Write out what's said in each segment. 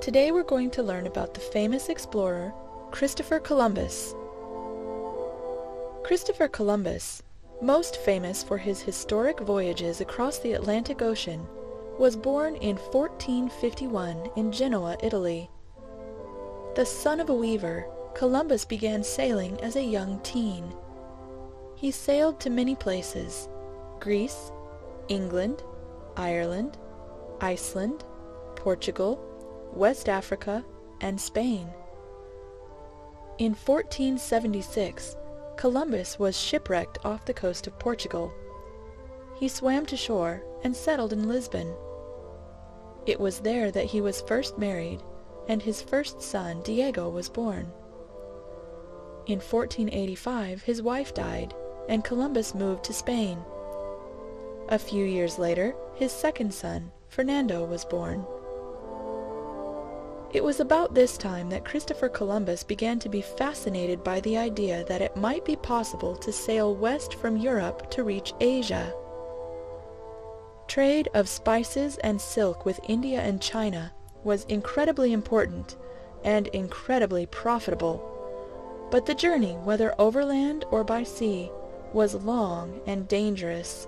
Today we're going to learn about the famous explorer, Christopher Columbus. Christopher Columbus, most famous for his historic voyages across the Atlantic Ocean, was born in 1451 in Genoa, Italy. The son of a weaver, Columbus began sailing as a young teen. He sailed to many places: Greece, England, Ireland, Iceland, Portugal, West Africa, and Spain. In 1476, Columbus was shipwrecked off the coast of Portugal. He swam to shore and settled in Lisbon. It was there that he was first married, and his first son, Diego, was born. In 1485, his wife died, and Columbus moved to Spain. A few years later, his second son, Fernando, was born. It was about this time that Christopher Columbus began to be fascinated by the idea that it might be possible to sail west from Europe to reach Asia. Trade of spices and silk with India and China was incredibly important and incredibly profitable, but the journey, whether overland or by sea, was long and dangerous.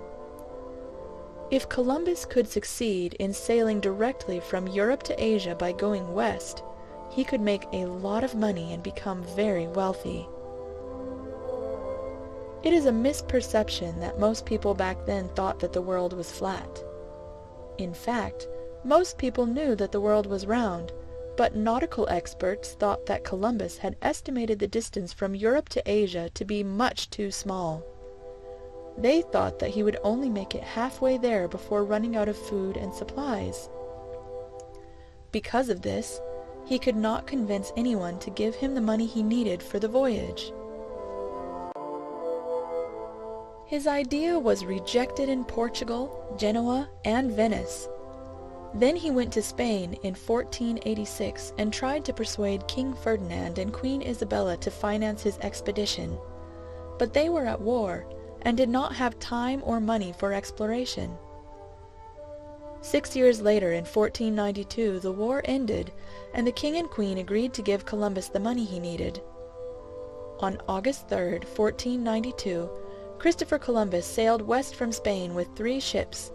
If Columbus could succeed in sailing directly from Europe to Asia by going west, he could make a lot of money and become very wealthy. It is a misperception that most people back then thought that the world was flat. In fact, most people knew that the world was round, but nautical experts thought that Columbus had estimated the distance from Europe to Asia to be much too small. They thought that he would only make it halfway there before running out of food and supplies. Because of this, he could not convince anyone to give him the money he needed for the voyage. His idea was rejected in Portugal, Genoa, and Venice. Then he went to Spain in 1486 and tried to persuade King Ferdinand and Queen Isabella to finance his expedition. But they were at war and did not have time or money for exploration. 6 years later, in 1492, the war ended, and the king and queen agreed to give Columbus the money he needed. On August 3, 1492, Christopher Columbus sailed west from Spain with 3 ships,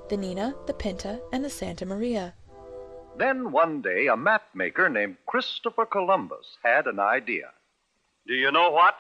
the Nina, the Pinta, and the Santa Maria. Then one day, a map maker named Christopher Columbus had an idea. Do you know what?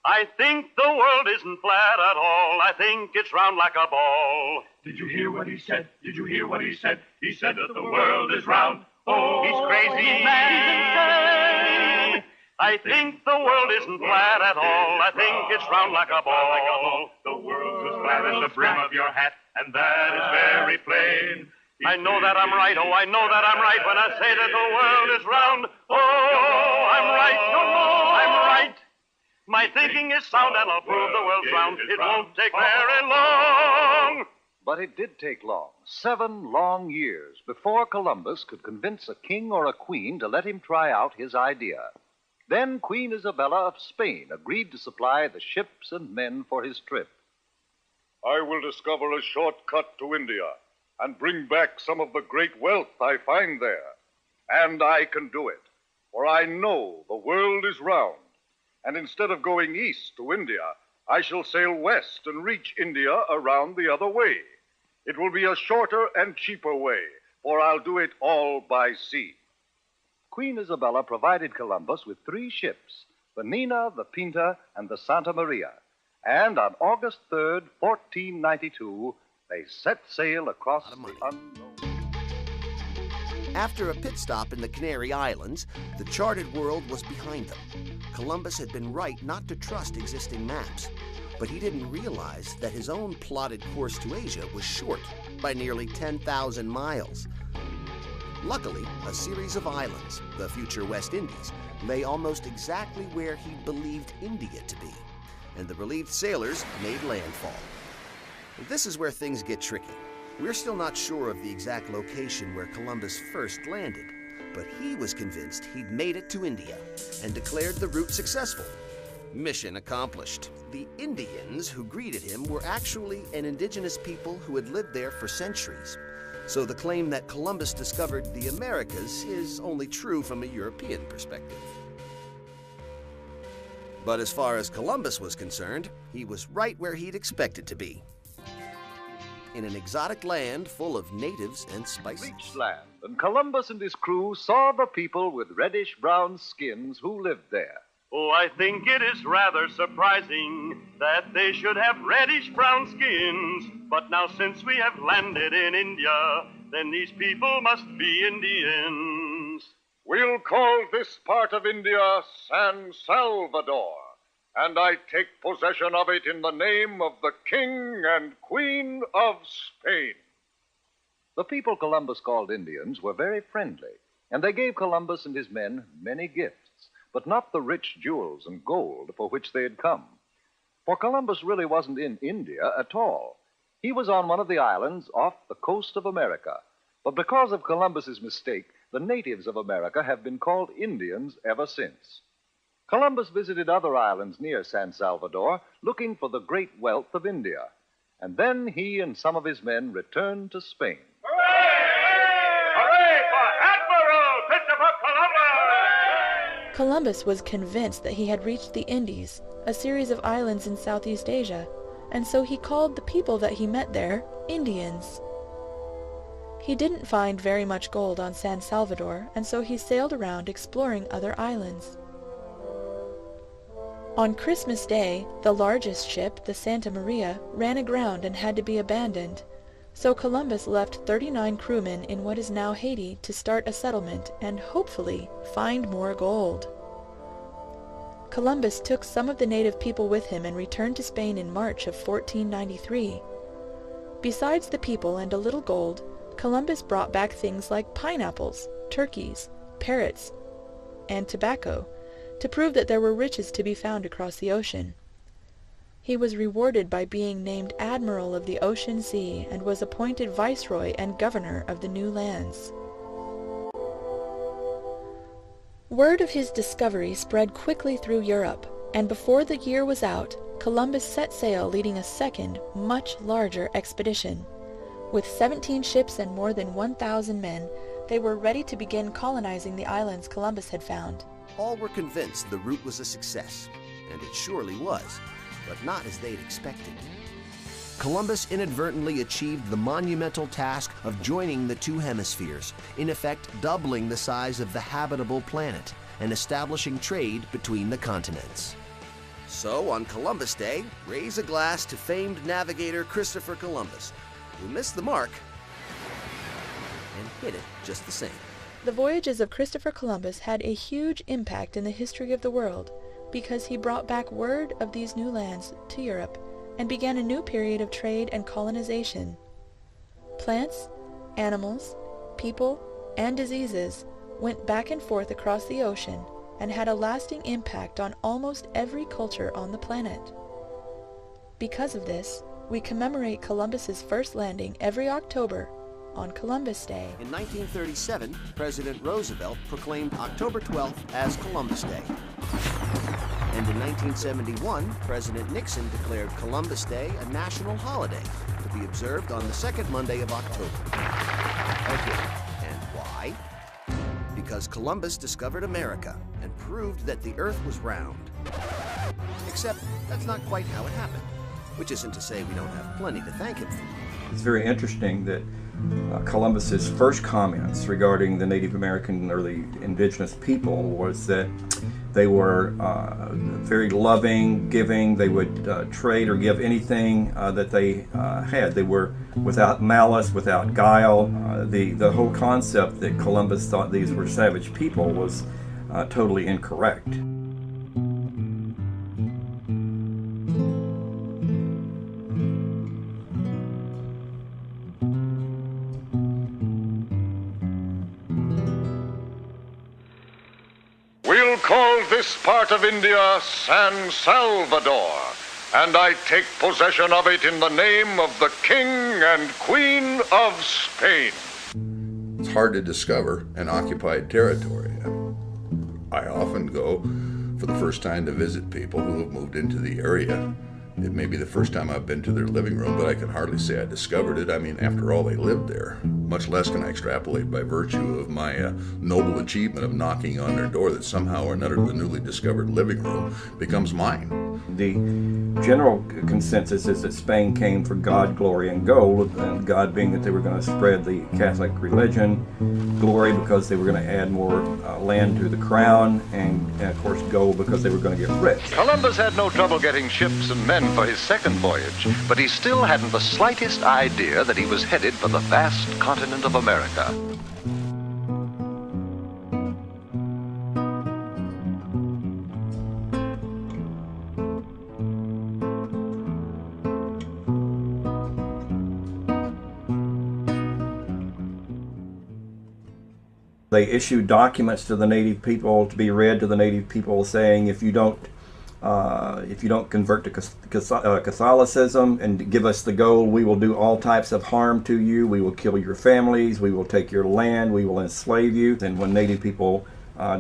I think the world isn't flat at all. I think it's round like a ball. Did you hear what he said? Did you hear what he said? He said that the world is round. Oh, He's crazy, man. I think the world isn't flat at all. I think it's round like a ball. The world's as flat as the brim of your hat, and that is very plain. I know that I'm right. Oh, I know that I'm right when I say that the world is round. Oh, I'm right. I'm right. My thinking is sound, and I'll prove the world's round. It won't take very long. But it did take long, 7 long years, before Columbus could convince a king or a queen to let him try out his idea. Then Queen Isabella of Spain agreed to supply the ships and men for his trip. I will discover a shortcut to India and bring back some of the great wealth I find there. And I can do it, for I know the world is round. And instead of going east to India, I shall sail west and reach India around the other way. It will be a shorter and cheaper way, for I'll do it all by sea. Queen Isabella provided Columbus with 3 ships, the Nina, the Pinta, and the Santa Maria. And on August 3rd, 1492, they set sail across the unknown. After a pit stop in the Canary Islands, the charted world was behind them. Columbus had been right not to trust existing maps, but he didn't realize that his own plotted course to Asia was short by nearly 10,000 miles. Luckily, a series of islands, the future West Indies, lay almost exactly where he believed India to be, and the relieved sailors made landfall. This is where things get tricky. We're still not sure of the exact location where Columbus first landed, but he was convinced he'd made it to India and declared the route successful. Mission accomplished. The Indians who greeted him were actually an indigenous people who had lived there for centuries. So the claim that Columbus discovered the Americas is only true from a European perspective. But as far as Columbus was concerned, he was right where he'd expected to be. In an exotic land full of natives and spices. Reached land, and Columbus and his crew saw the people with reddish-brown skins who lived there. Oh, I think it is rather surprising that they should have reddish-brown skins. But now since we have landed in India, then these people must be Indians. We'll call this part of India San Salvador, and I take possession of it in the name of the King and Queen of Spain. The people Columbus called Indians were very friendly, and they gave Columbus and his men many gifts, but not the rich jewels and gold for which they had come. For Columbus really wasn't in India at all. He was on one of the islands off the coast of America. But because of Columbus's mistake, the natives of America have been called Indians ever since. Columbus visited other islands near San Salvador, looking for the great wealth of India. And then he and some of his men returned to Spain. Hooray for Admiral Christopher Columbus! Columbus was convinced that he had reached the Indies, a series of islands in Southeast Asia, and so he called the people that he met there Indians. He didn't find very much gold on San Salvador, and so he sailed around exploring other islands. On Christmas Day, the largest ship, the Santa Maria, ran aground and had to be abandoned, so Columbus left 39 crewmen in what is now Haiti to start a settlement and hopefully find more gold. Columbus took some of the native people with him and returned to Spain in March of 1493. Besides the people and a little gold, Columbus brought back things like pineapples, turkeys, parrots, and tobacco, to prove that there were riches to be found across the ocean. He was rewarded by being named Admiral of the Ocean Sea and was appointed Viceroy and Governor of the new lands. Word of his discovery spread quickly through Europe, and before the year was out, Columbus set sail leading a second, much larger expedition. With 17 ships and more than 1,000 men, they were ready to begin colonizing the islands Columbus had found. All were convinced the route was a success, and it surely was, but not as they'd expected. Columbus inadvertently achieved the monumental task of joining the two hemispheres, in effect doubling the size of the habitable planet and establishing trade between the continents. So, on Columbus Day, raise a glass to famed navigator Christopher Columbus, who missed the mark and hit it just the same. The voyages of Christopher Columbus had a huge impact in the history of the world because he brought back word of these new lands to Europe and began a new period of trade and colonization. Plants, animals, people, and diseases went back and forth across the ocean and had a lasting impact on almost every culture on the planet. Because of this, we commemorate Columbus's first landing every October on Columbus Day. In 1937, President Roosevelt proclaimed October 12th as Columbus Day. And in 1971, President Nixon declared Columbus Day a national holiday to be observed on the second Monday of October. Okay, and why? Because Columbus discovered America and proved that the Earth was round. Except that's not quite how it happened, which isn't to say we don't have plenty to thank him for. It's very interesting that Columbus's first comments regarding the Native American or the indigenous people was that they were very loving, giving. They would trade or give anything that they had. They were without malice, without guile. The whole concept that Columbus thought these were savage people was totally incorrect. We'll call this part of India San Salvador, and I take possession of it in the name of the King and Queen of Spain. It's hard to discover an occupied territory. I often go for the first time to visit people who have moved into the area, It may be the first time I've been to their living room, but I can hardly say I discovered it. I mean, after all, they lived there. Much less can I extrapolate by virtue of my noble achievement of knocking on their door that somehow or another the newly discovered living room becomes mine. The general consensus is that Spain came for God, glory, and gold, and God being that they were going to spread the Catholic religion, glory because they were going to add more land to the crown, and of course gold because they were going to get rich. Columbus had no trouble getting ships and men for his second voyage, but he still hadn't the slightest idea that he was headed for the vast continent of America. They issued documents to the native people to be read to the native people, saying if you don't convert to Catholicism and give us the gold, we will do all types of harm to you. We will kill your families. We will take your land. We will enslave you. And when native people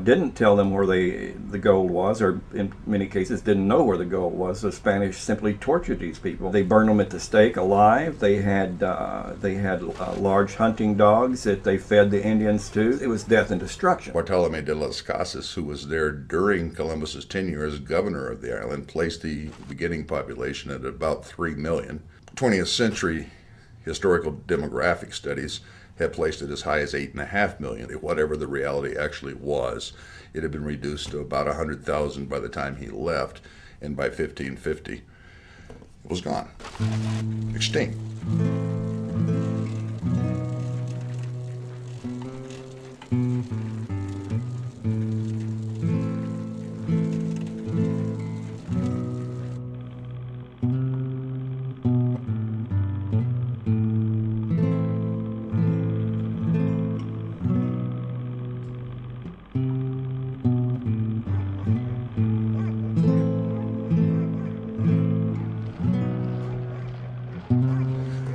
didn't tell them where the gold was, or in many cases didn't know where the gold was, the Spanish simply tortured these people. They burned them at the stake alive. They had large hunting dogs that they fed the Indians to. It was death and destruction. Bartolome de las Casas, who was there during Columbus's tenure as governor of the island, placed the beginning population at about 3 million. 20th century historical demographic studies had placed it as high as 8.5 million. Whatever the reality actually was, it had been reduced to about 100,000 by the time he left, and by 1550, it was gone, extinct.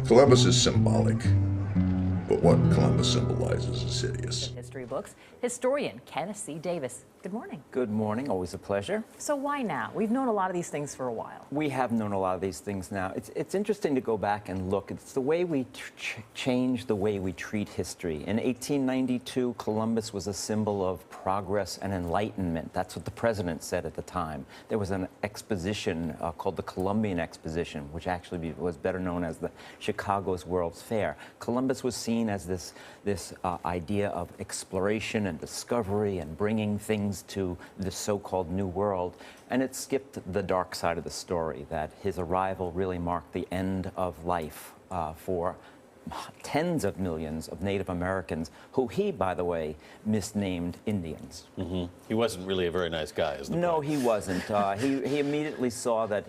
Columbus is symbolic, but what Columbus symbolizes is hideous. History books, historian Kenneth C. Davis. Good morning. Good morning, always a pleasure. So why now? We've known a lot of these things for a while. We have known a lot of these things now. It's interesting to go back and look. It's the way we change the way we treat history. In 1892, Columbus was a symbol of progress and enlightenment. That's what the president said at the time. There was an exposition called the Columbian Exposition, which actually was better known as the Chicago's World's Fair. Columbus was seen as this idea of exploration and discovery and bringing things to the so-called New World, and it skipped the dark side of the story, that his arrival really marked the end of life for tens of millions of Native Americans, who he, by the way, misnamed Indians. Mm-hmm. He wasn't really a very nice guy, is the No, point. he wasn't. He immediately saw that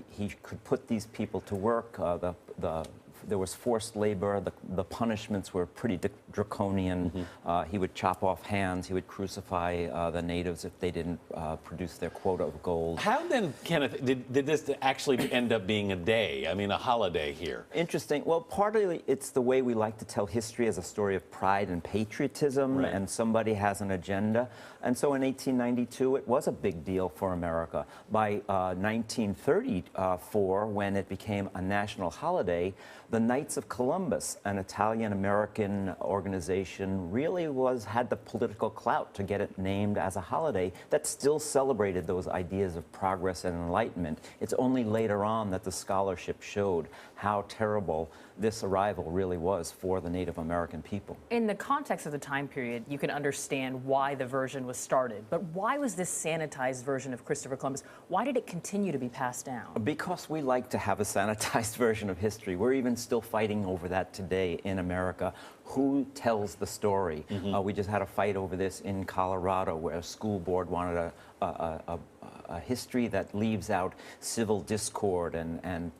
he could put these people to work. There was forced labor. The punishments were pretty draconian. Mm-hmm. He would chop off hands. He would crucify the natives if they didn't produce their quota of gold. How then, Kenneth, did this actually end up being a day? I mean, a holiday here? Interesting. Well, partly it's the way we like to tell history as a story of pride and patriotism, right, and somebody has an agenda. And so in 1892, it was a big deal for America. By 1934, when it became a national holiday, the Knights of Columbus, an Italian-American organization, really had the political clout to get it named as a holiday that still celebrated those ideas of progress and enlightenment. It's only later on that the scholarship showed how terrible this arrival really was for the Native American people. In the context of the time period, you can understand why the version was started. But why was this sanitized version of Christopher Columbus, why did it continue to be passed down? Because we like to have a sanitized version of history. We're even still fighting over that today in America. Who tells the story? Mm-hmm. We just had a fight over this in Colorado, where a school board wanted a history that leaves out civil discord and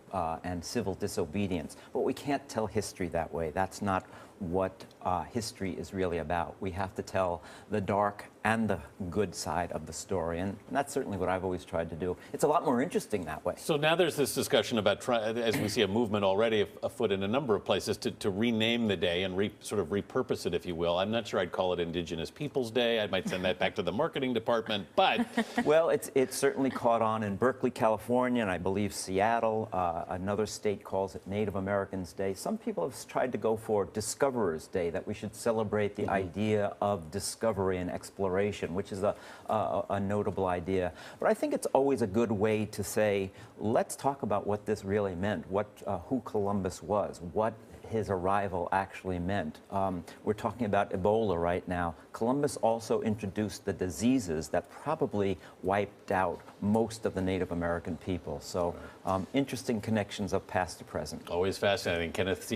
civil disobedience. But we can't tell history that way. That's not what history is really about. We have to tell the dark and the good side of the story, and that's certainly what I've always tried to do. It's a lot more interesting that way. So now there's this discussion about, as we see a movement already afoot in a number of places, to rename the day and sort of repurpose it, if you will. I'm not sure I'd call it Indigenous Peoples Day. I might send that back to the marketing department, but... Well, it's certainly caught on in Berkeley, California, and I believe Seattle. Another state calls it Native Americans Day. Some people have tried to go for Discoverers Day, that we should celebrate the idea of discovery and exploration, which is a notable idea. But I think it's always a good way to say, let's talk about what this really meant, who Columbus was, what his arrival actually meant. We're talking about Ebola right now. Columbus also introduced the diseases that probably wiped out most of the Native American people. So interesting connections of past to present. Always fascinating. Kenneth